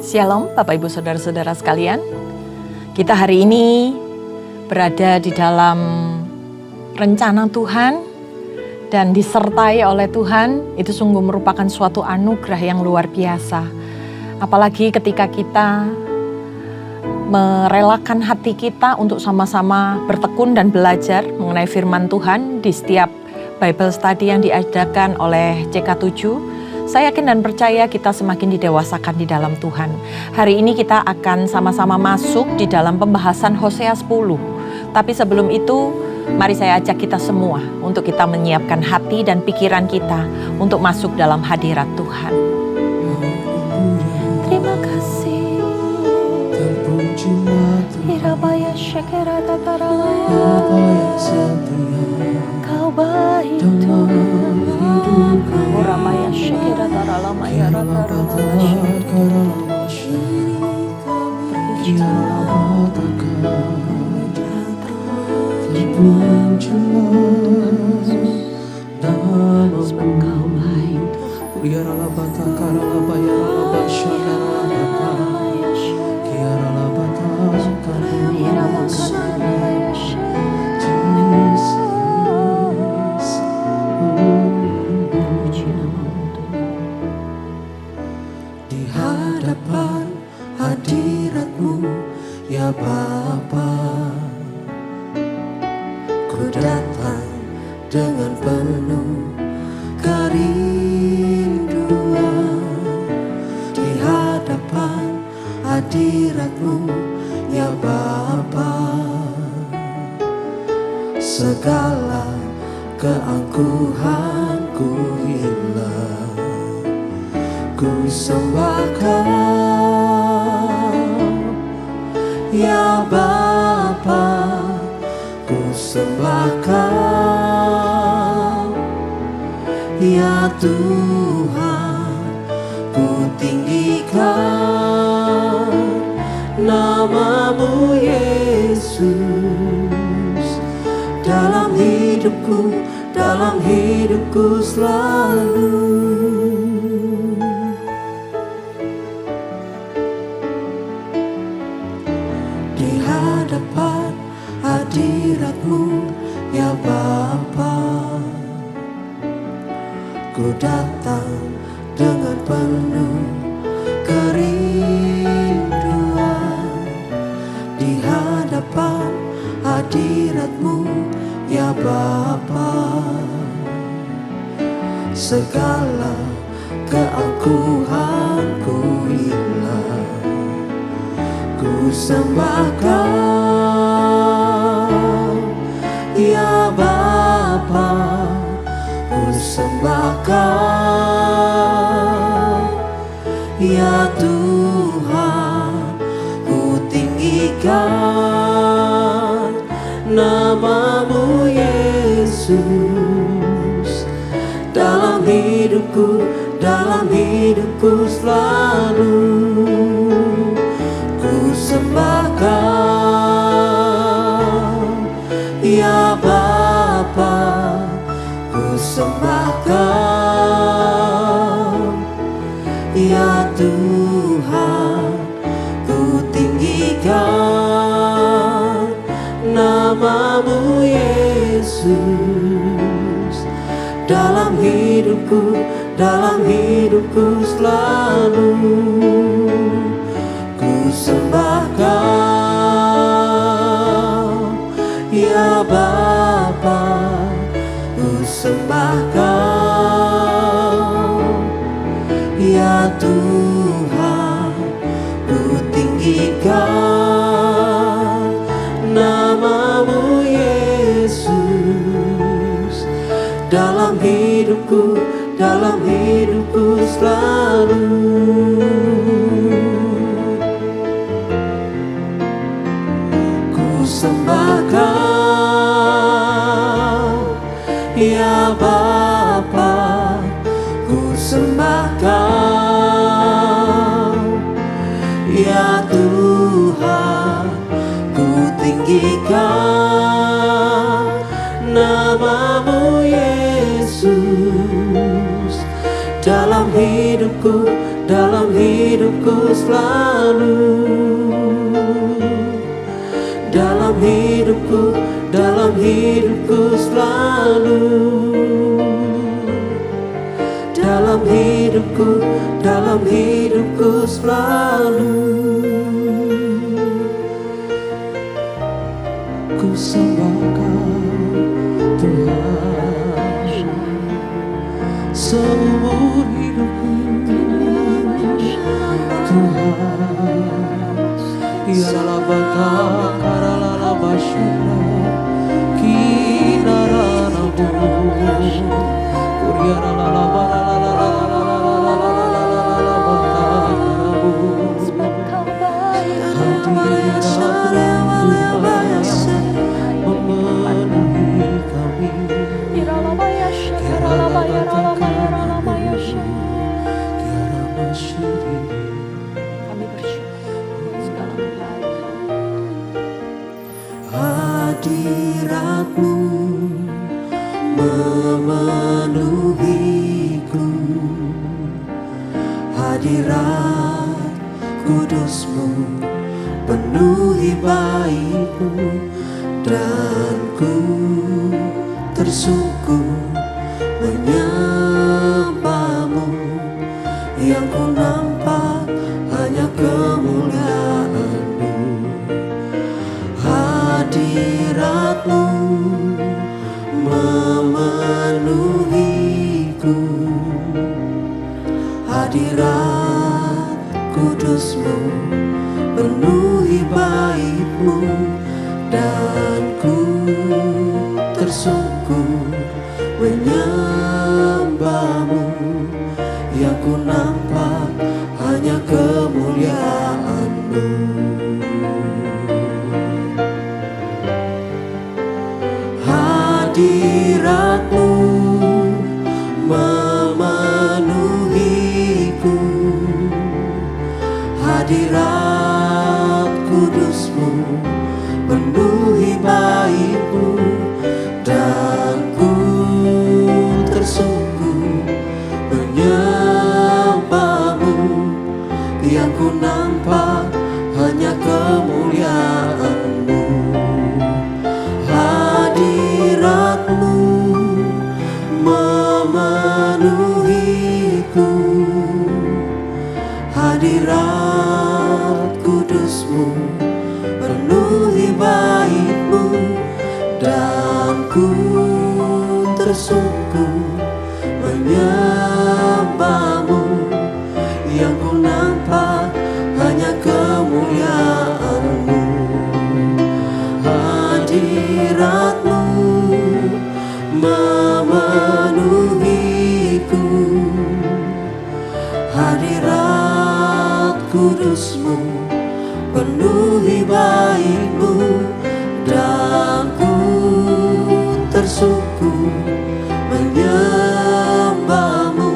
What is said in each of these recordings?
Shalom Bapak Ibu Saudara-saudara sekalian. Kita hari ini berada di dalam rencana Tuhan dan disertai oleh Tuhan. Itu sungguh merupakan suatu anugerah yang luar biasa. Apalagi ketika kita merelakan hati kita untuk sama-sama bertekun dan belajar mengenai firman Tuhan di setiap Bible Study yang diadakan oleh CK7. Saya yakin dan percaya kita semakin didewasakan di dalam Tuhan. Hari ini kita akan sama-sama masuk di dalam pembahasan Hosea 10. Tapi sebelum itu, mari saya ajak kita semua untuk kita menyiapkan hati dan pikiran kita untuk masuk dalam hadirat Tuhan. Terima kasih. Irabaya syekera tataralaya. Kau baik Tuhan. Oramaya syekera taralamaya rataralaya. Sebab Kau baik di hadapan hadirat-Mu ya Bapa, ku datang dengan penuh kerinduan. Di hadapan hadirat-Mu ya Bapa, segala keangkuhanku hilang, ku sembah Kau ya Bapa, ku sembah Kau ya Tuhan, ku tinggikan nama-Mu Yesus dalam hidupku selalu. Di hadapan hadirat-Mu ya Bapa, ku datang dengan penuh kerinduan. Di hadapan hadirat-Mu ya Bapa, segala keangkuhanku hilang, ku sembah Kau ya Bapa, ku sembah Kau ya Tuhan, ku tinggikan nama-Mu Yesus dalam hidupku selalu. Ku sembah Kau ya Bapa, ku sembah Kau ya Tuhan, ku tinggikan nama-Mu Yesus dalam hidupku selalu. Ku sembah Kau ya Bapa, ku sembah Kau ya Tuhan, ku tinggikan nama-Mu Yesus dalam hidupku selalu. Ku sembah Kau ya Bapa, ku sembah Kau ya Tuhan, ku tinggikan nama-Mu Yesus dalam hidupku dalam hidupku selalu, dalam hidupku selalu, dalam hidupku selalu. Ku sembah Kau Tuhan seumur hidupku, Tuhan. Ya labaka karala basyura kinarana bu kuryara la hadirat-Mu memenuhiku, hadirat kudus-Mu penuhi baik-Mu, dan ku tersungkur menyembah-Mu. Yang ku nampak hanya kemuliaan-Mu. Hadirat-Mu memenuhiku, hadirat kudus-Mu penuhi baik-Mu, dan ku tersungkur menyembah-Mu. Yang ku nampak hanya kemuliaan-Mu. Hadirat-Mu memenuhiku, hadirat kudus-Mu penuhi baik-Mu, dan ku tersungkur menyembah-Mu. Yang ku nampak hanya kemuliaan-Mu. Hadirat-Mu memenuhiku, hadirat kudus-Mu penuhi baik-Mu, dan ku tersungkur menyembah-Mu. Yang ku nampak hanya kemuliaan-Mu. Hadirat-Mu memenuhiku, hadirat kudus-Mu penuhi baik-Mu, dan ku tersungkur menyembah-Mu.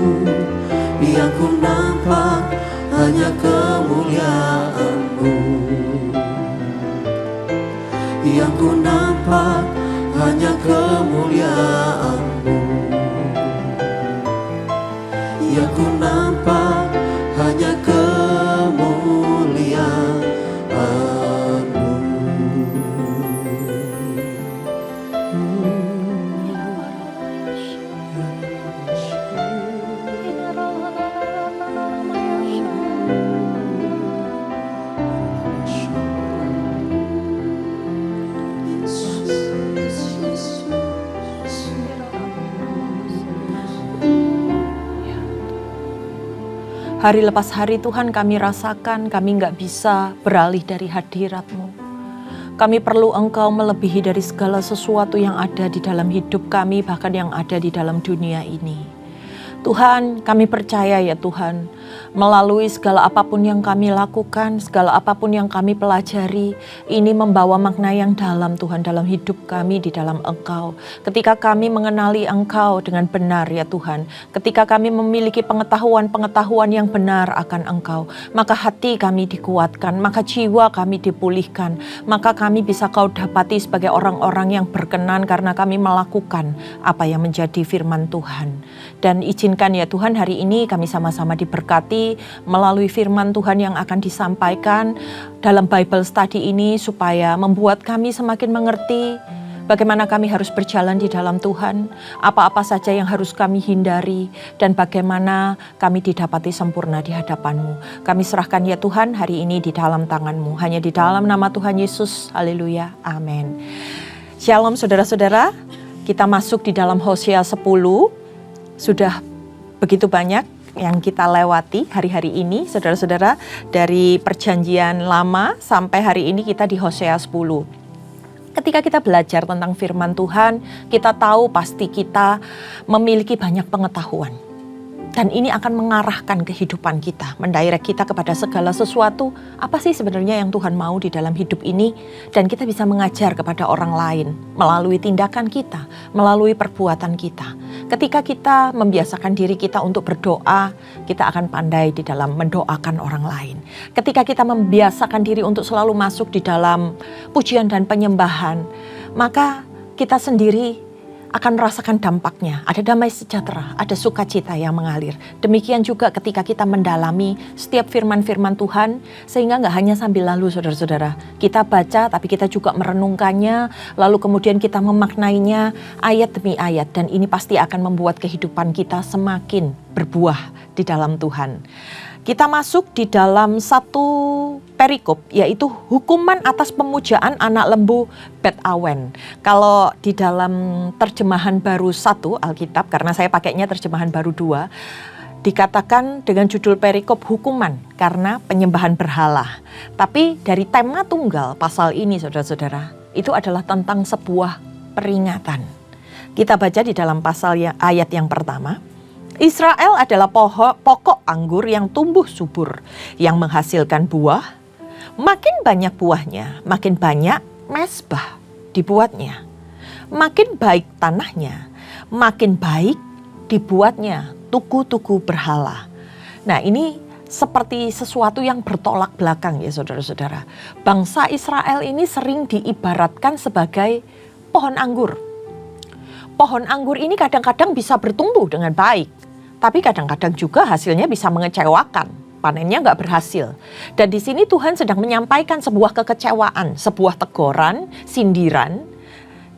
Yang ku nampak hanya kemuliaan-Mu. Yang ku nampak hanya kemuliaan-Mu. Yang ku nampak hanya kemuliaan-Mu. Hari lepas hari Tuhan kami rasakan kami nggak bisa beralih dari hadirat-Mu. Kami perlu Engkau melebihi dari segala sesuatu yang ada di dalam hidup kami, bahkan yang ada di dalam dunia ini. Tuhan, kami percaya ya Tuhan, melalui segala apapun yang kami lakukan, segala apapun yang kami pelajari, ini membawa makna yang dalam Tuhan dalam hidup kami di dalam Engkau. Ketika kami mengenali Engkau dengan benar ya Tuhan, ketika kami memiliki pengetahuan yang benar akan Engkau, maka hati kami dikuatkan, maka jiwa kami dipulihkan, maka kami bisa Kau dapati sebagai orang-orang yang berkenan karena kami melakukan apa yang menjadi firman Tuhan. Dan izinkan ya Tuhan hari ini kami sama-sama diberkati diberkati melalui firman Tuhan yang akan disampaikan dalam Bible Study ini, supaya membuat kami semakin mengerti bagaimana kami harus berjalan di dalam Tuhan, apa-apa saja yang harus kami hindari, dan bagaimana kami didapati sempurna di hadapan-Mu. Kami serahkan ya Tuhan hari ini di dalam tangan-Mu, hanya di dalam nama Tuhan Yesus. Haleluya, amin. Shalom saudara-saudara, kita masuk di dalam Hosea 10, sudah begitu banyak yang kita lewati hari-hari ini, saudara-saudara, dari perjanjian lama sampai hari ini kita di Hosea 10. Ketika kita belajar tentang firman Tuhan, kita tahu pasti kita memiliki banyak pengetahuan. Dan ini akan mengarahkan kehidupan kita, mendirect kita kepada segala sesuatu. Apa sih sebenarnya yang Tuhan mau di dalam hidup ini? Dan kita bisa mengajar kepada orang lain melalui tindakan kita, melalui perbuatan kita. Ketika kita membiasakan diri kita untuk berdoa, kita akan pandai di dalam mendoakan orang lain. Ketika kita membiasakan diri untuk selalu masuk di dalam pujian dan penyembahan, maka kita sendiri akan merasakan dampaknya. Ada damai sejahtera, ada sukacita yang mengalir. Demikian juga ketika kita mendalami setiap firman-firman Tuhan, sehingga nggak hanya sambil lalu saudara-saudara. Kita baca tapi kita juga merenungkannya, lalu kemudian kita memaknainya ayat demi ayat. Dan ini pasti akan membuat kehidupan kita semakin berbuah di dalam Tuhan. Kita masuk di dalam satu perikop, yaitu hukuman atas pemujaan anak lembu Bet Awen. Kalau di dalam terjemahan baru 1 Alkitab, karena saya pakainya terjemahan baru 2, dikatakan dengan judul perikop hukuman karena penyembahan berhala. Tapi dari tema tunggal pasal ini saudara-saudara, itu adalah tentang sebuah peringatan. Kita baca di dalam pasal ayat yang pertama. Israel adalah pokok anggur yang tumbuh subur, yang menghasilkan buah. Makin banyak buahnya, makin banyak mezbah dibuatnya. Makin baik tanahnya, makin baik dibuatnya tugu-tugu berhala. Nah, ini seperti sesuatu yang bertolak belakang ya saudara-saudara. Bangsa Israel ini sering diibaratkan sebagai pohon anggur. Pohon anggur ini kadang-kadang bisa bertumbuh dengan baik, tapi kadang-kadang juga hasilnya bisa mengecewakan, panennya nggak berhasil. Dan di sini Tuhan sedang menyampaikan sebuah kekecewaan, sebuah teguran, sindiran.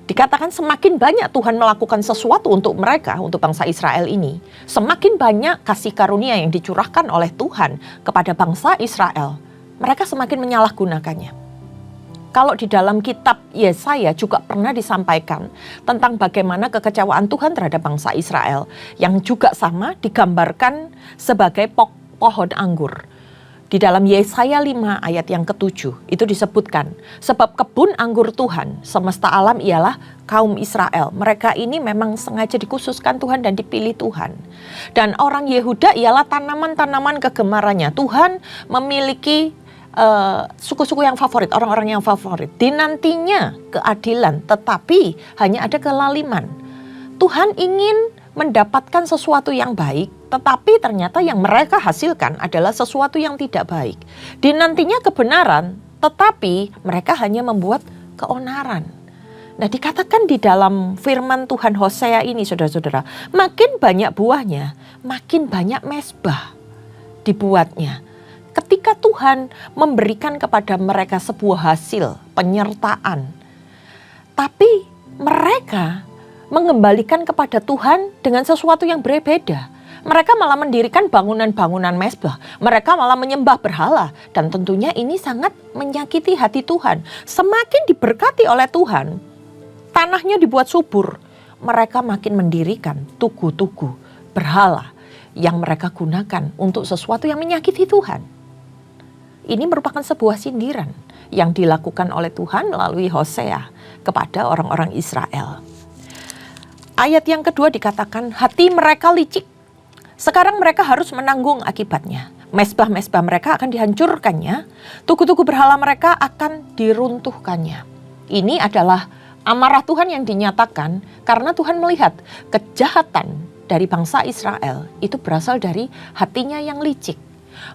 Dikatakan semakin banyak Tuhan melakukan sesuatu untuk mereka, untuk bangsa Israel ini, semakin banyak kasih karunia yang dicurahkan oleh Tuhan kepada bangsa Israel, mereka semakin menyalahgunakannya. Kalau di dalam kitab Yesaya juga pernah disampaikan tentang bagaimana kekecewaan Tuhan terhadap bangsa Israel, yang juga sama digambarkan sebagai pohon anggur. Di dalam Yesaya 5 ayat yang ke-7 itu disebutkan, sebab kebun anggur Tuhan semesta alam ialah kaum Israel. Mereka ini memang sengaja dikhususkan Tuhan dan dipilih Tuhan. Dan orang Yehuda ialah tanaman-tanaman kegemarannya. Tuhan memiliki suku-suku yang favorit, orang-orang yang favorit. Dinantinya keadilan, tetapi hanya ada kelaliman. Tuhan ingin mendapatkan sesuatu yang baik, tetapi ternyata yang mereka hasilkan adalah sesuatu yang tidak baik. Dinantinya kebenaran, tetapi mereka hanya membuat keonaran. Nah, dikatakan di dalam firman Tuhan Hosea ini saudara-saudara, makin banyak buahnya, makin banyak mezbah dibuatnya. Ketika Tuhan memberikan kepada mereka sebuah hasil penyertaan, tapi mereka mengembalikan kepada Tuhan dengan sesuatu yang berbeda. Mereka malah mendirikan bangunan-bangunan mezbah. Mereka malah menyembah berhala. Dan tentunya ini sangat menyakiti hati Tuhan. Semakin diberkati oleh Tuhan, tanahnya dibuat subur, mereka makin mendirikan tugu-tugu berhala yang mereka gunakan untuk sesuatu yang menyakiti Tuhan. Ini merupakan sebuah sindiran yang dilakukan oleh Tuhan melalui Hosea kepada orang-orang Israel. Ayat yang kedua dikatakan, hati mereka licik. Sekarang mereka harus menanggung akibatnya. Mezbah-mezbah mereka akan dihancurkannya. Tugu-tugu berhala mereka akan diruntuhkannya. Ini adalah amarah Tuhan yang dinyatakan karena Tuhan melihat kejahatan dari bangsa Israel itu berasal dari hatinya yang licik.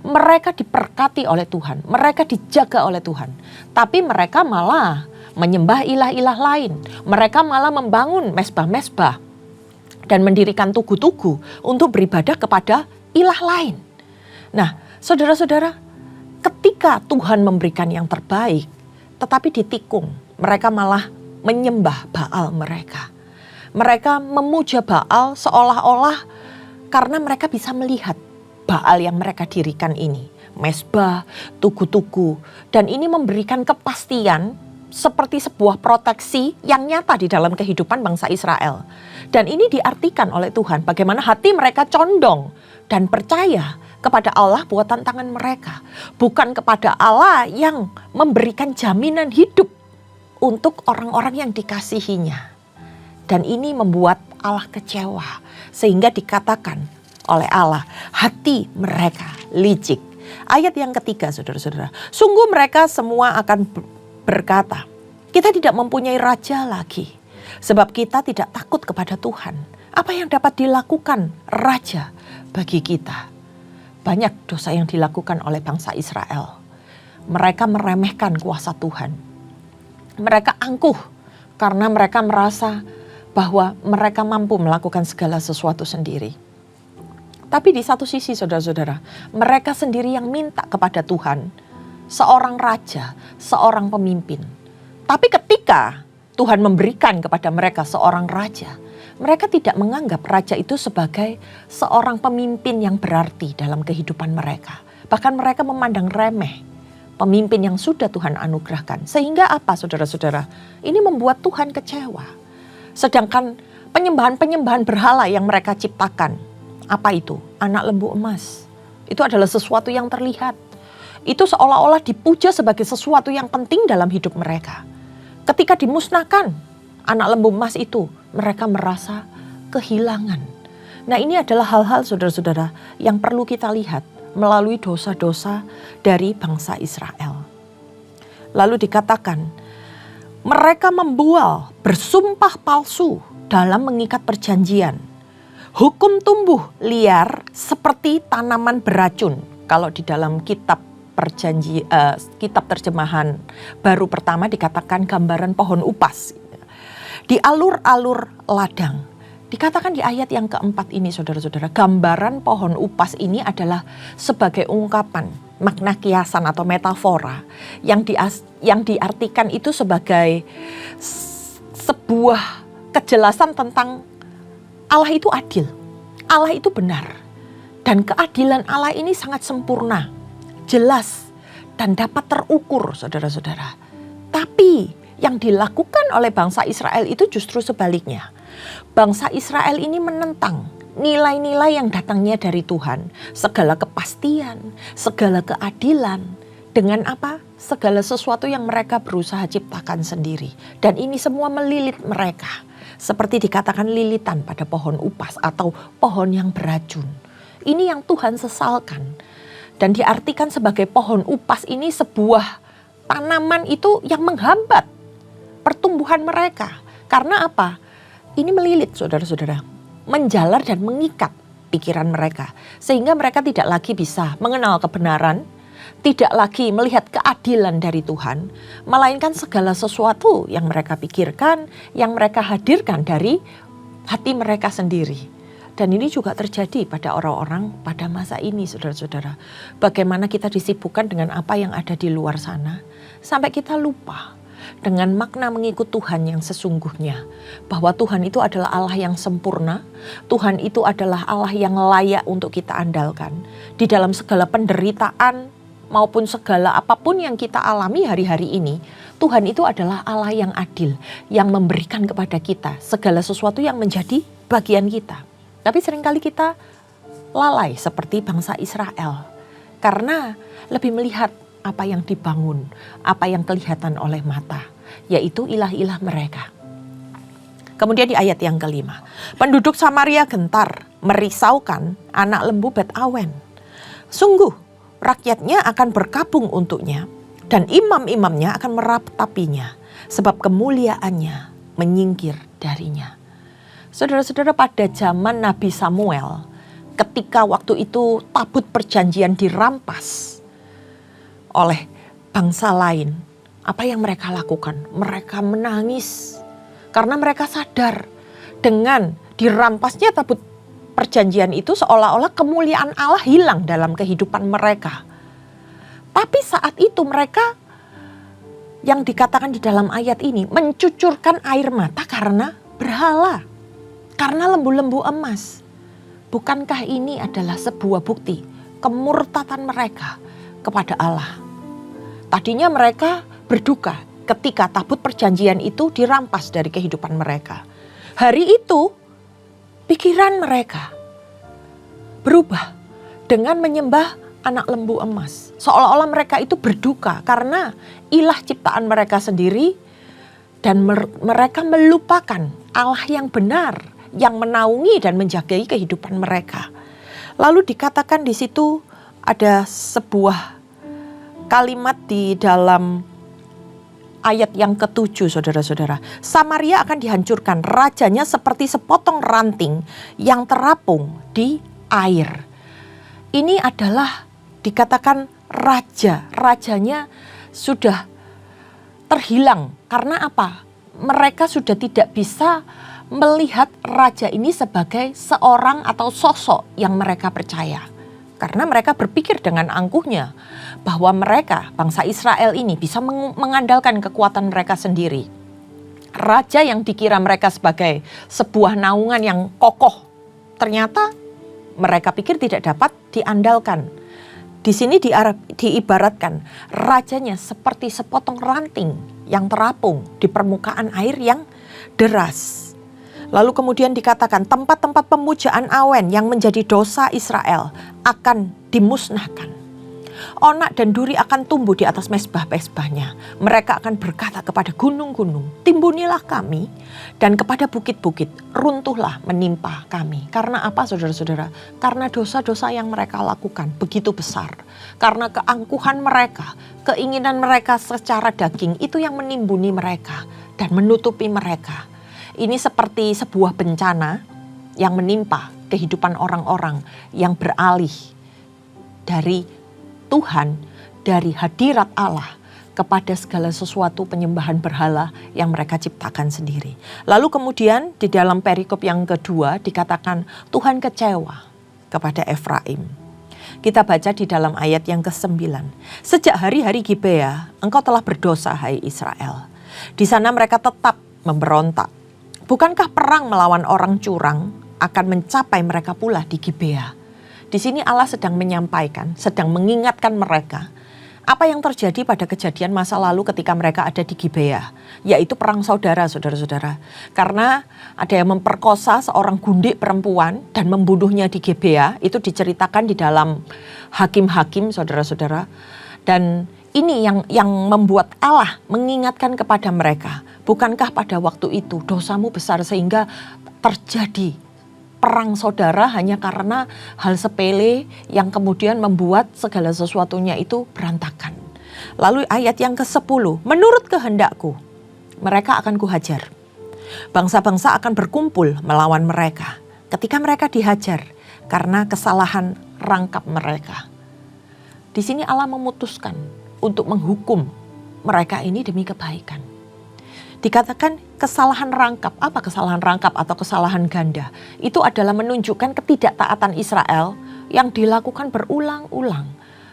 Mereka diberkati oleh Tuhan, mereka dijaga oleh Tuhan. Tapi mereka malah menyembah ilah-ilah lain. Mereka malah membangun mezbah-mezbah dan mendirikan tugu-tugu untuk beribadah kepada ilah lain. Nah, saudara-saudara, ketika Tuhan memberikan yang terbaik, tetapi ditikung, mereka malah menyembah Baal mereka. Mereka memuja Baal seolah-olah karena mereka bisa melihat Baal yang mereka dirikan ini. Mesbah, tugu-tugu, dan ini memberikan kepastian seperti sebuah proteksi yang nyata di dalam kehidupan bangsa Israel. Dan ini diartikan oleh Tuhan bagaimana hati mereka condong dan percaya kepada Allah buatan tangan mereka. Bukan kepada Allah yang memberikan jaminan hidup untuk orang-orang yang dikasihinya. Dan ini membuat Allah kecewa sehingga dikatakan oleh Allah, hati mereka licik. Ayat yang ketiga, saudara-saudara, sungguh mereka semua akan berkata, kita tidak mempunyai raja lagi, sebab kita tidak takut kepada Tuhan. Apa yang dapat dilakukan raja bagi kita? Banyak dosa yang dilakukan oleh bangsa Israel. Mereka meremehkan kuasa Tuhan. Mereka angkuh karena mereka merasa bahwa mereka mampu melakukan segala sesuatu sendiri. Tapi di satu sisi, saudara-saudara, mereka sendiri yang minta kepada Tuhan seorang raja, seorang pemimpin. Tapi ketika Tuhan memberikan kepada mereka seorang raja, mereka tidak menganggap raja itu sebagai seorang pemimpin yang berarti dalam kehidupan mereka. Bahkan mereka memandang remeh pemimpin yang sudah Tuhan anugerahkan. Sehingga apa, saudara-saudara? Ini membuat Tuhan kecewa. Sedangkan penyembahan-penyembahan berhala yang mereka ciptakan, apa itu? Anak lembu emas. Itu adalah sesuatu yang terlihat. Itu seolah-olah dipuja sebagai sesuatu yang penting dalam hidup mereka. Ketika dimusnahkan anak lembu emas itu, mereka merasa kehilangan. Nah, ini adalah hal-hal, saudara-saudara, yang perlu kita lihat melalui dosa-dosa dari bangsa Israel. Lalu dikatakan, mereka membual, bersumpah palsu dalam mengikat perjanjian. Hukum tumbuh liar seperti tanaman beracun. Kalau di dalam kitab terjemahan baru pertama dikatakan gambaran pohon upas. Di alur-alur ladang. Dikatakan di ayat yang keempat ini, saudara-saudara, gambaran pohon upas ini adalah sebagai ungkapan, makna kiasan atau metafora yang diartikan itu sebagai sebuah kejelasan tentang Allah itu adil, Allah itu benar, dan keadilan Allah ini sangat sempurna, jelas, dan dapat terukur, saudara-saudara. Tapi yang dilakukan oleh bangsa Israel itu justru sebaliknya. Bangsa Israel ini menentang nilai-nilai yang datangnya dari Tuhan, segala kepastian, segala keadilan, dengan apa? Segala sesuatu yang mereka berusaha ciptakan sendiri. Dan ini semua melilit mereka. Seperti dikatakan lilitan pada pohon upas atau pohon yang beracun. Ini yang Tuhan sesalkan. Dan diartikan sebagai pohon upas ini sebuah tanaman itu yang menghambat pertumbuhan mereka. Karena apa? Ini melilit, saudara-saudara. Menjalar dan mengikat pikiran mereka. Sehingga mereka tidak lagi bisa mengenal kebenaran, tidak lagi melihat keadilan dari Tuhan, melainkan segala sesuatu yang mereka pikirkan, yang mereka hadirkan dari hati mereka sendiri. Dan ini juga terjadi pada orang-orang pada masa ini, saudara-saudara. Bagaimana kita disibukkan dengan apa yang ada di luar sana, sampai kita lupa dengan makna mengikut Tuhan yang sesungguhnya. Bahwa Tuhan itu adalah Allah yang sempurna, Tuhan itu adalah Allah yang layak untuk kita andalkan. Di dalam segala penderitaan, maupun segala apapun yang kita alami hari-hari ini, Tuhan itu adalah Allah yang adil, yang memberikan kepada kita segala sesuatu yang menjadi bagian kita. Tapi seringkali kita lalai seperti bangsa Israel, karena lebih melihat apa yang dibangun, apa yang kelihatan oleh mata, yaitu ilah-ilah mereka. Kemudian di ayat yang kelima, penduduk Samaria gentar, merisaukan anak lembu Bet Awen. Sungguh, rakyatnya akan berkabung untuknya dan imam-imamnya akan meratapinya sebab kemuliaannya menyingkir darinya. Saudara-saudara, pada zaman Nabi Samuel, ketika waktu itu tabut perjanjian dirampas oleh bangsa lain, apa yang mereka lakukan? Mereka menangis karena mereka sadar dengan dirampasnya tabut perjanjian itu seolah-olah kemuliaan Allah hilang dalam kehidupan mereka. Tapi saat itu mereka yang dikatakan di dalam ayat ini mencucurkan air mata karena berhala, karena lembu-lembu emas. Bukankah ini adalah sebuah bukti kemurtatan mereka kepada Allah? Tadinya mereka berduka ketika tabut perjanjian itu dirampas dari kehidupan mereka. Hari itu pikiran mereka berubah dengan menyembah anak lembu emas. Seolah-olah mereka itu berduka karena ilah ciptaan mereka sendiri dan mereka melupakan Allah yang benar yang menaungi dan menjagai kehidupan mereka. Lalu dikatakan di situ ada sebuah kalimat di dalam ayat yang ke-7, saudara-saudara. Samaria akan dihancurkan, rajanya seperti sepotong ranting yang terapung di air. Ini adalah dikatakan rajanya sudah terhilang. Karena apa? Mereka sudah tidak bisa melihat raja ini sebagai seorang atau sosok yang mereka percaya. Karena mereka berpikir dengan angkuhnya bahwa mereka, bangsa Israel ini bisa mengandalkan kekuatan mereka sendiri. Raja yang dikira mereka sebagai sebuah naungan yang kokoh, ternyata mereka pikir tidak dapat diandalkan. Di sini diibaratkan rajanya seperti sepotong ranting yang terapung di permukaan air yang deras. Lalu kemudian dikatakan tempat-tempat pemujaan awen yang menjadi dosa Israel akan dimusnahkan. Onak dan duri akan tumbuh di atas mezbah-mezbahnya. Mereka akan berkata kepada gunung-gunung, timbunilah kami, dan kepada bukit-bukit, runtuhlah menimpa kami. Karena apa, saudara-saudara? Karena dosa-dosa yang mereka lakukan begitu besar. Karena keangkuhan mereka, keinginan mereka secara daging itu yang menimbuni mereka dan menutupi mereka. Ini seperti sebuah bencana yang menimpa kehidupan orang-orang yang beralih dari Tuhan, dari hadirat Allah kepada segala sesuatu penyembahan berhala yang mereka ciptakan sendiri. Lalu kemudian di dalam perikop yang kedua dikatakan Tuhan kecewa kepada Efraim. Kita baca di dalam ayat yang ke-9. Sejak hari-hari Gibea, engkau telah berdosa, hai Israel. Di sana mereka tetap memberontak. Bukankah perang melawan orang curang akan mencapai mereka pula di Gibea? Di sini Allah sedang menyampaikan, sedang mengingatkan mereka apa yang terjadi pada kejadian masa lalu ketika mereka ada di Gibea, yaitu perang saudara, saudara-saudara. Karena ada yang memperkosa seorang gundik perempuan dan membunuhnya di Gibea, itu diceritakan di dalam Hakim-Hakim, saudara-saudara. Dan ini yang membuat Allah mengingatkan kepada mereka, bukankah pada waktu itu dosamu besar sehingga terjadi perang saudara hanya karena hal sepele yang kemudian membuat segala sesuatunya itu berantakan. Lalu ayat yang ke-10, menurut kehendakku mereka akan kuhajar. Bangsa-bangsa akan berkumpul melawan mereka ketika mereka dihajar karena kesalahan rangkap mereka. Di sini Allah memutuskan untuk menghukum mereka ini demi kebaikan. Dikatakan kesalahan rangkap. Apa kesalahan rangkap atau kesalahan ganda? Itu adalah menunjukkan ketidaktaatan Israel yang dilakukan berulang-ulang.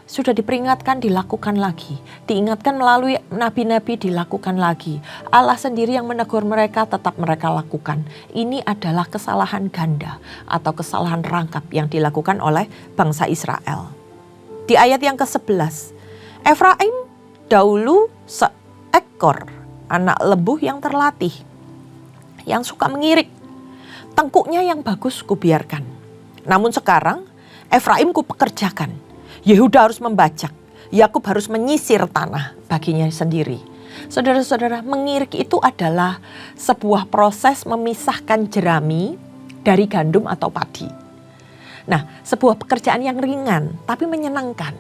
Sudah diperingatkan, dilakukan lagi. Diingatkan melalui nabi-nabi, dilakukan lagi. Allah sendiri yang menegur mereka, tetap mereka lakukan. Ini adalah kesalahan ganda atau kesalahan rangkap yang dilakukan oleh bangsa Israel. Di ayat yang ke-11, Efraim dahulu seekor anak lembu yang terlatih, yang suka mengirik. Tengkuknya yang bagus kubiarkan. Namun sekarang Efraim kupekerjakan. Yehuda harus membajak. Yakub harus menyisir tanah baginya sendiri. Saudara-saudara, mengirik itu adalah sebuah proses memisahkan jerami dari gandum atau padi. Nah, sebuah pekerjaan yang ringan tapi menyenangkan.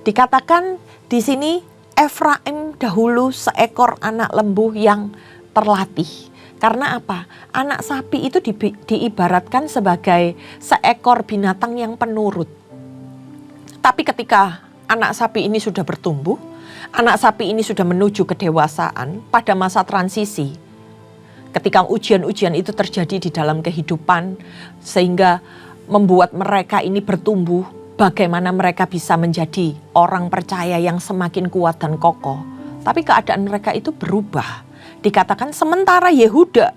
Dikatakan di sini Efraim dahulu seekor anak lembu yang terlatih. Karena apa? Anak sapi itu diibaratkan sebagai seekor binatang yang penurut. Tapi ketika anak sapi ini sudah bertumbuh, anak sapi ini sudah menuju kedewasaan pada masa transisi, Ketika ujian-ujian itu terjadi di dalam kehidupan, sehingga membuat mereka ini bertumbuh, bagaimana mereka bisa menjadi orang percaya yang semakin kuat dan kokoh. Tapi keadaan mereka itu berubah. Dikatakan sementara Yehuda,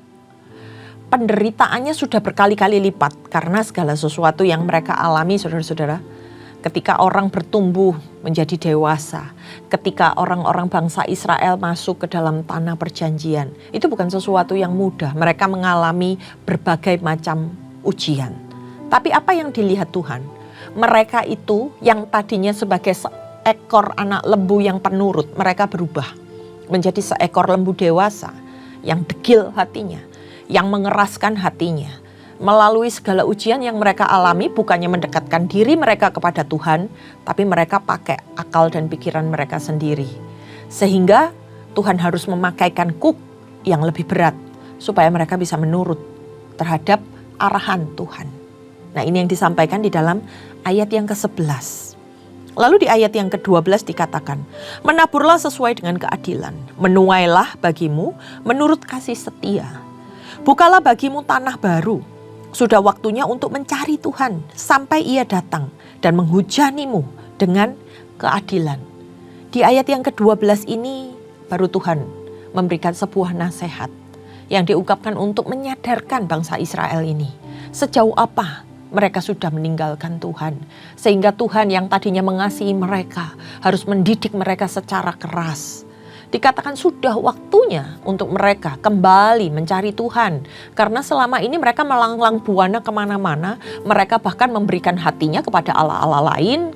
penderitaannya sudah berkali-kali lipat karena segala sesuatu yang mereka alami, saudara-saudara. Ketika orang bertumbuh menjadi dewasa, ketika orang-orang bangsa Israel masuk ke dalam tanah perjanjian, itu bukan sesuatu yang mudah. Mereka mengalami berbagai macam ujian. Tapi apa yang dilihat Tuhan? Mereka itu yang tadinya sebagai seekor anak lembu yang penurut, mereka berubah menjadi seekor lembu dewasa yang degil hatinya, yang mengeraskan hatinya. Melalui segala ujian yang mereka alami, bukannya mendekatkan diri mereka kepada Tuhan, tapi mereka pakai akal dan pikiran mereka sendiri. Sehingga Tuhan harus memakaikan kuk yang lebih berat, supaya mereka bisa menurut terhadap arahan Tuhan. Nah, ini yang disampaikan di dalam ayat yang ke-11. Lalu di ayat yang ke-12 dikatakan, menaburlah sesuai dengan keadilan, menuailah bagimu menurut kasih setia. Bukalah bagimu tanah baru. Sudah waktunya untuk mencari Tuhan sampai Ia datang dan menghujanimu dengan keadilan. Di ayat yang ke-12 ini baru Tuhan memberikan sebuah nasihat yang diungkapkan untuk menyadarkan bangsa Israel ini. Sejauh apa mereka sudah meninggalkan Tuhan. Sehingga Tuhan yang tadinya mengasihi mereka harus mendidik mereka secara keras. Dikatakan sudah waktunya untuk mereka kembali mencari Tuhan. Karena selama ini mereka melanglang buana kemana-mana. Mereka bahkan memberikan hatinya kepada allah-allah lain.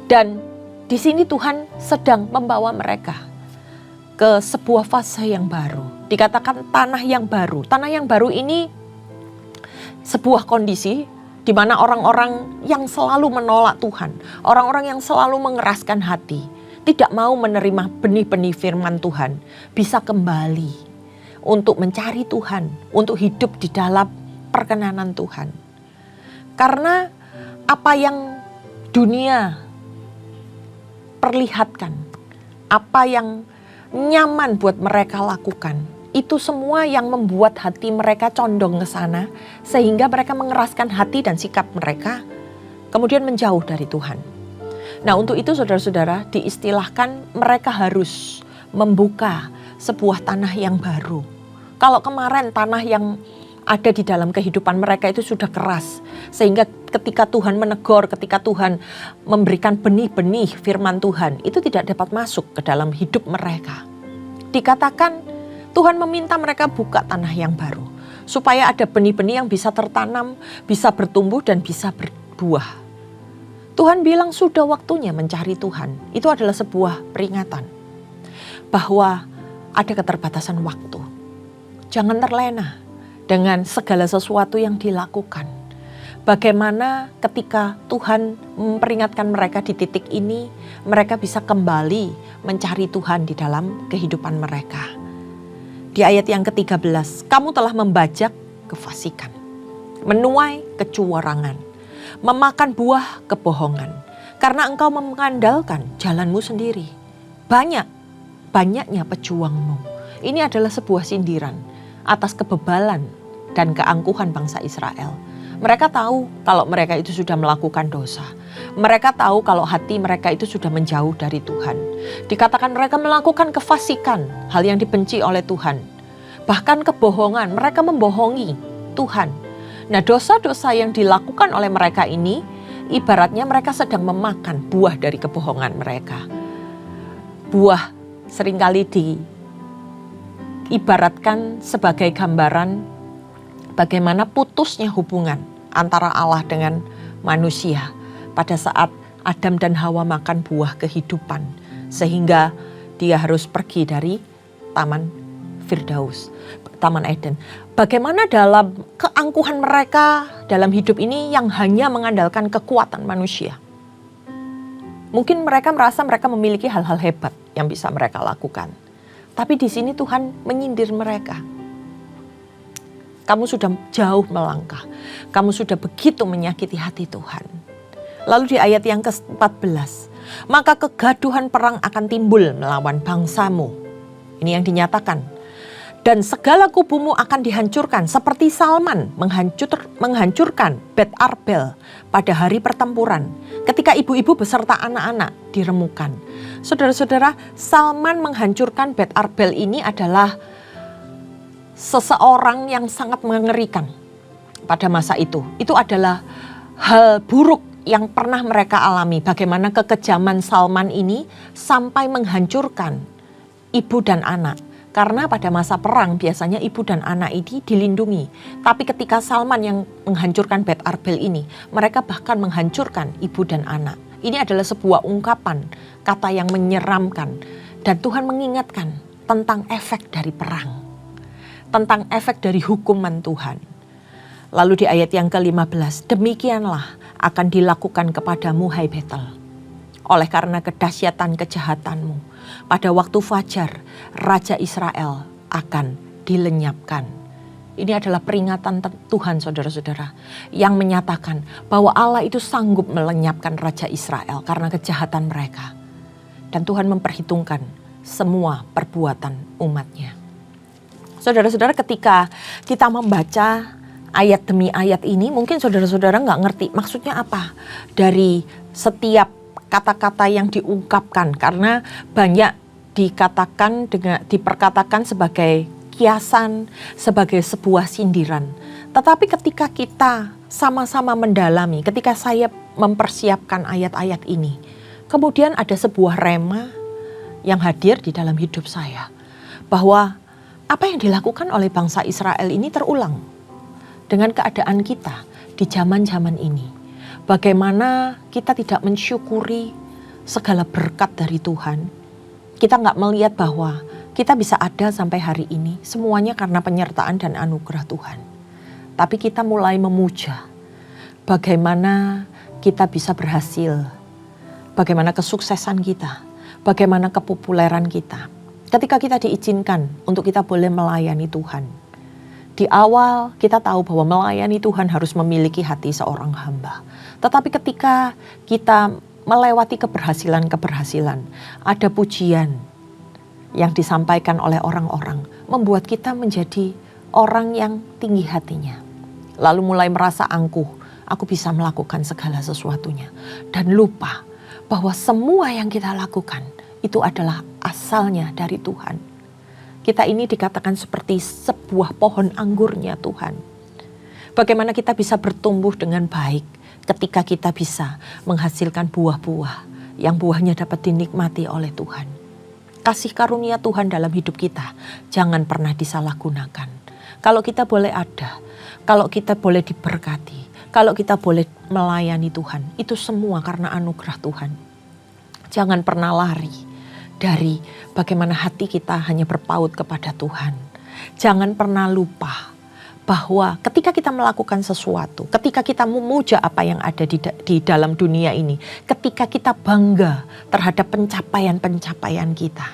Dan di sini Tuhan sedang membawa mereka ke sebuah fase yang baru. Dikatakan tanah yang baru. Tanah yang baru ini sebuah kondisi di mana orang-orang yang selalu menolak Tuhan. Orang-orang yang selalu mengeraskan hati. Tidak mau menerima benih-benih firman Tuhan, bisa kembali untuk mencari Tuhan, untuk hidup di dalam perkenanan Tuhan. Karena apa yang dunia perlihatkan, apa yang nyaman buat mereka lakukan, itu semua yang membuat hati mereka condong ke sana, sehingga mereka mengeraskan hati dan sikap mereka, kemudian menjauh dari Tuhan. Nah, untuk itu saudara-saudara, diistilahkan mereka harus membuka sebuah tanah yang baru. Kalau kemarin tanah yang ada di dalam kehidupan mereka itu sudah keras, sehingga ketika Tuhan menegur, ketika Tuhan memberikan benih-benih firman Tuhan, itu tidak dapat masuk ke dalam hidup mereka. Dikatakan Tuhan meminta mereka buka tanah yang baru, supaya ada benih-benih yang bisa tertanam, bisa bertumbuh dan bisa berbuah. Tuhan bilang sudah waktunya mencari Tuhan. Itu adalah sebuah peringatan bahwa ada keterbatasan waktu. Jangan terlena dengan segala sesuatu yang dilakukan. Bagaimana ketika Tuhan memperingatkan mereka di titik ini, mereka bisa kembali mencari Tuhan di dalam kehidupan mereka. Di ayat yang ke-13, kamu telah membajak kefasikan, menuai kecurangan, memakan buah kebohongan, karena engkau mengandalkan jalanmu sendiri. Banyaknya pejuangmu. Ini adalah sebuah sindiran atas kebebalan dan keangkuhan bangsa Israel. Mereka tahu kalau mereka itu sudah melakukan dosa. Mereka tahu kalau hati mereka itu sudah menjauh dari Tuhan. Dikatakan mereka melakukan kefasikan, hal yang dibenci oleh Tuhan. Bahkan kebohongan, mereka membohongi Tuhan. Nah, dosa-dosa yang dilakukan oleh mereka ini ibaratnya mereka sedang memakan buah dari kebohongan mereka. Buah seringkali diibaratkan sebagai gambaran bagaimana putusnya hubungan antara Allah dengan manusia pada saat Adam dan Hawa makan buah kehidupan, sehingga dia harus pergi dari Taman Firdaus, Taman Eden. Bagaimana dalam keangkuhan mereka dalam hidup ini yang hanya mengandalkan kekuatan manusia. Mungkin mereka merasa mereka memiliki hal-hal hebat yang bisa mereka lakukan. Tapi di sini Tuhan menyindir mereka. Kamu sudah jauh melangkah. Kamu sudah begitu menyakiti hati Tuhan. Lalu di ayat yang ke-14. Maka kegaduhan perang akan timbul melawan bangsamu. Ini yang dinyatakan. Dan segala kubumu akan dihancurkan seperti Salman menghancurkan Bet Arbel pada hari pertempuran ketika ibu-ibu beserta anak-anak diremukan. Saudara-saudara, Salman menghancurkan Bet Arbel ini adalah seseorang yang sangat mengerikan pada masa itu. Itu adalah hal buruk yang pernah mereka alami. Bagaimana kekejaman Salman ini sampai menghancurkan ibu dan anak. Karena pada masa perang biasanya ibu dan anak ini dilindungi. Tapi ketika Salman yang menghancurkan Bet Arbel ini, mereka bahkan menghancurkan ibu dan anak. Ini adalah sebuah ungkapan, kata yang menyeramkan. Dan Tuhan mengingatkan tentang efek dari perang. Tentang efek dari hukuman Tuhan. Lalu di ayat yang ke-15, demikianlah akan dilakukan kepadamu hai Betel. Oleh karena kedahsyatan kejahatanmu, pada waktu fajar, Raja Israel akan dilenyapkan. Ini adalah peringatan Tuhan saudara-saudara yang menyatakan bahwa Allah itu sanggup melenyapkan Raja Israel karena kejahatan mereka. Dan Tuhan memperhitungkan semua perbuatan umatnya. Saudara-saudara, ketika kita membaca ayat demi ayat ini, mungkin saudara-saudara nggak ngerti maksudnya apa dari setiap kata-kata yang diungkapkan, karena banyak diperkatakan sebagai kiasan, sebagai sebuah sindiran. Tetapi ketika kita sama-sama mendalami, ketika saya mempersiapkan ayat-ayat ini, kemudian ada sebuah rema yang hadir di dalam hidup saya, bahwa apa yang dilakukan oleh bangsa Israel ini terulang dengan keadaan kita di zaman-zaman ini. Bagaimana kita tidak mensyukuri segala berkat dari Tuhan. Kita nggak melihat bahwa kita bisa ada sampai hari ini semuanya karena penyertaan dan anugerah Tuhan. Tapi kita mulai memuja bagaimana kita bisa berhasil, bagaimana kesuksesan kita, bagaimana kepopuleran kita. Ketika kita diizinkan untuk kita boleh melayani Tuhan. Di awal kita tahu bahwa melayani Tuhan harus memiliki hati seorang hamba. Tetapi ketika kita melewati keberhasilan-keberhasilan, ada pujian yang disampaikan oleh orang-orang, membuat kita menjadi orang yang tinggi hatinya. Lalu mulai merasa angkuh, aku bisa melakukan segala sesuatunya. Dan lupa bahwa semua yang kita lakukan itu adalah asalnya dari Tuhan. Kita ini dikatakan seperti sebuah pohon anggurnya Tuhan. Bagaimana kita bisa bertumbuh dengan baik ketika kita bisa menghasilkan buah-buah yang buahnya dapat dinikmati oleh Tuhan. Kasih karunia Tuhan dalam hidup kita jangan pernah disalahgunakan. Kalau kita boleh ada, kalau kita boleh diberkati, kalau kita boleh melayani Tuhan, itu semua karena anugerah Tuhan. Jangan pernah lari dari bagaimana hati kita hanya berpaut kepada Tuhan. Jangan pernah lupa bahwa ketika kita melakukan sesuatu, ketika kita memuja apa yang ada di dalam dunia ini, ketika kita bangga terhadap pencapaian-pencapaian kita,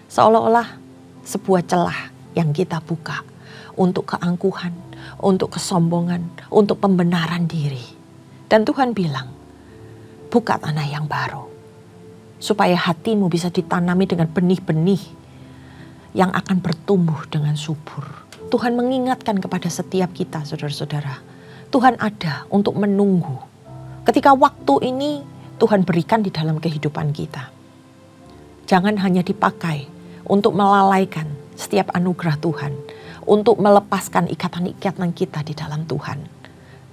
seolah-olah sebuah celah yang kita buka untuk keangkuhan, untuk kesombongan, untuk pembenaran diri. Dan Tuhan bilang, buka tanah yang baru. Supaya hatimu bisa ditanami dengan benih-benih yang akan bertumbuh dengan subur. Tuhan mengingatkan kepada setiap kita, saudara-saudara. Tuhan ada untuk menunggu. Ketika waktu ini Tuhan berikan di dalam kehidupan kita. Jangan hanya dipakai untuk melalaikan setiap anugerah Tuhan. Untuk melepaskan ikatan-ikatan kita di dalam Tuhan.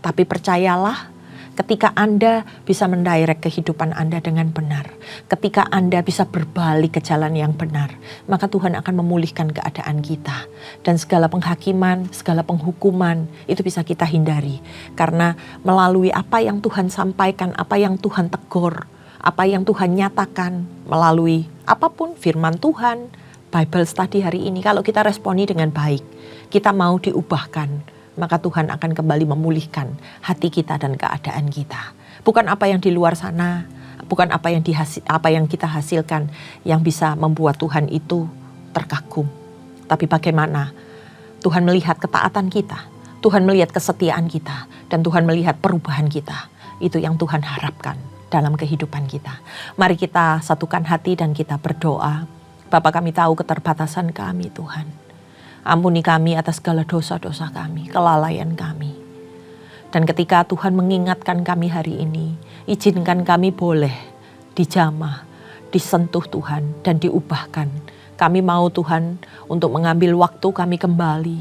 Tapi percayalah, ketika Anda bisa mendirect kehidupan Anda dengan benar, ketika Anda bisa berbalik ke jalan yang benar, maka Tuhan akan memulihkan keadaan kita. Dan segala penghakiman, segala penghukuman itu bisa kita hindari. Karena melalui apa yang Tuhan sampaikan, apa yang Tuhan tegur, apa yang Tuhan nyatakan, melalui apapun firman Tuhan, Bible study hari ini, kalau kita responi dengan baik, kita mau diubahkan, maka Tuhan akan kembali memulihkan hati kita dan keadaan kita. Bukan apa yang di luar sana, bukan apa yang kita hasilkan yang bisa membuat Tuhan itu terkagum. Tapi bagaimana Tuhan melihat ketaatan kita, Tuhan melihat kesetiaan kita, dan Tuhan melihat perubahan kita. Itu yang Tuhan harapkan dalam kehidupan kita. Mari kita satukan hati dan kita berdoa. Bapa, kami tahu keterbatasan kami Tuhan. Ampuni kami atas segala dosa-dosa kami, kelalaian kami. Dan ketika Tuhan mengingatkan kami hari ini, izinkan kami boleh dijamah, disentuh Tuhan, dan diubahkan. Kami mau Tuhan untuk mengambil waktu kami kembali,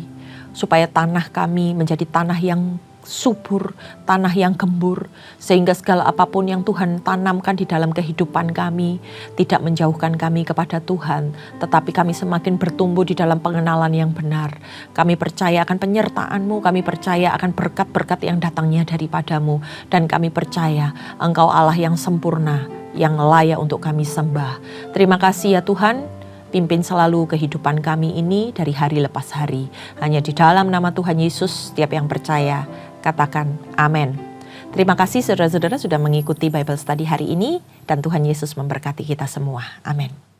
supaya tanah kami menjadi tanah yang subur, tanah yang gembur, sehingga segala apapun yang Tuhan tanamkan di dalam kehidupan kami tidak menjauhkan kami kepada Tuhan, tetapi kami semakin bertumbuh di dalam pengenalan yang benar. Kami percaya akan penyertaan-Mu, kami percaya akan berkat-berkat yang datangnya daripadamu, dan kami percaya Engkau Allah yang sempurna, yang layak untuk kami sembah. Terima kasih ya Tuhan, pimpin selalu kehidupan kami ini dari hari lepas hari. Hanya di dalam nama Tuhan Yesus, setiap yang percaya katakan amin. Terima kasih saudara-saudara sudah mengikuti Bible Study hari ini, dan Tuhan Yesus memberkati kita semua. Amin.